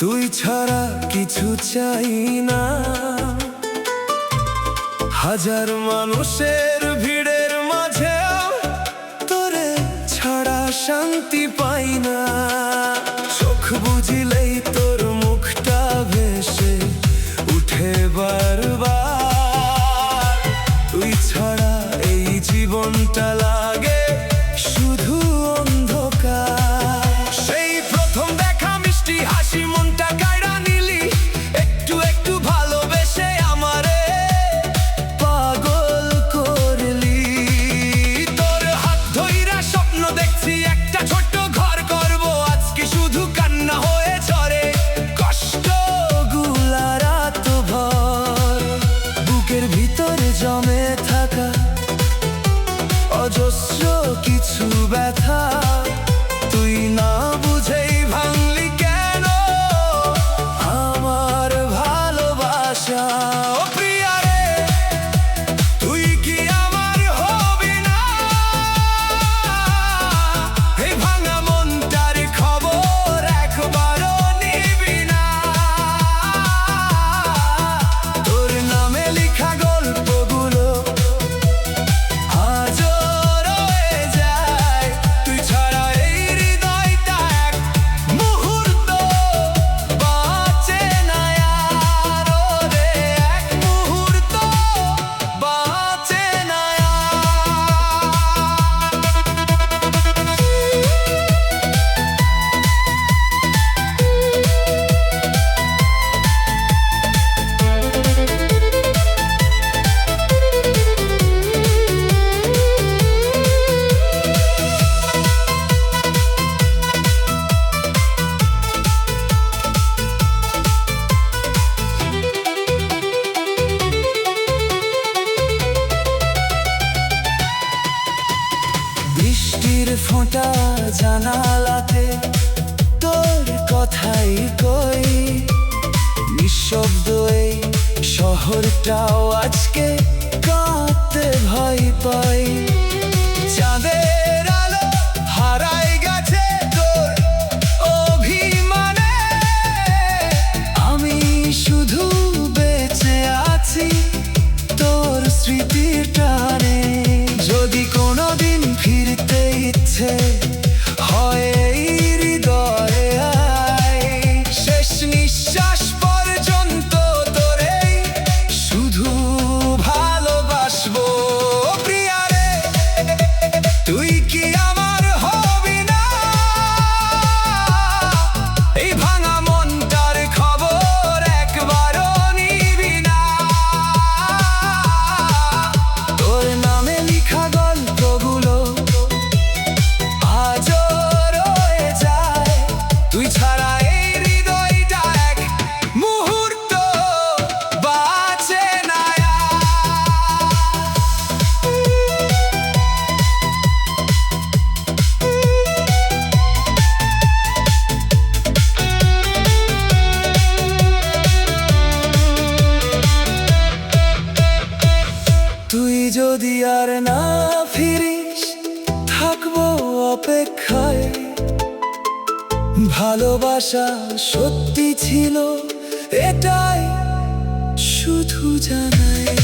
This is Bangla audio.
তুই ছাড়া কিছু চাই না। হাজার মানুষের ভিড়ের মাঝে তোরে ছাড়া শান্তি পাই না। চোখ বুঝিলেই তোর মুখটা ভেসে উঠে বারবার। তুই ছাড়া এই জীবনটা লাগে শুধু অন্ধকার। সেই প্রথম দেখা মিষ্টি হাসি মনটা কাইড়া নিলি, একটু একটু ভালোবেসে আমারে পাগল করলি। তোর হাত ধইরা স্বপ্ন দেখছি একটা ছোট্ট ঘর করব, আজকে শুধু কান্না হয়ে ঝরে কষ্ট গুলা রাত ভর। বুকের ভিতরে জমে থাকা অজস্র কিছু ব্যথা তুই না বুঝেই ভাঙলি কেন আমার ভালোবাসা। ও প্রিয়া রে, তুই কি আমার হবি না? এই ভাঙা মনটার খবর একবারও নিবি না? তোর নামে লেখা গল্পগুলো আজও রয়ে যায়। তুই ছাড়া এই হৃদয়টা এক মুহূর্ত বাঁচে না আর। রে এক মুহূর্ত বাঁচে না বৃষ্টির ফোঁটা জানালাতে তোর কথাই কই। নিঃশব্দ এই শহরটাও আজকে কাঁদতে ভয় পাই। চাঁদের আলো হারাই গেছে তোর অভিমানে, আমি শুধু বেঁচে আছি তোর স্মৃতির টানে। যদি কোনোদিন ফিরতে ইচ্ছে হয় এই হৃদয়ে আয়, শেষ নিঃশ্বাস পর্যন্ত তোরে শুধু ভালোবাসবো। প্রিয়া রে, তুই কি আমার হবি না? এই ভাঙা মনটার খবর একবারও নিবি না? তোর নামে লেখা গল্পগুলো আজও রয়ে যায়। তুই ছাড়া এই হৃদয়টা এক মুহূর্ত বাঁচে না তুই যদি আর না ফিরিস থাকবো অপেক্ষায়। ভালোবাসা সত্যি ছিল এটাই শুধু জানাই।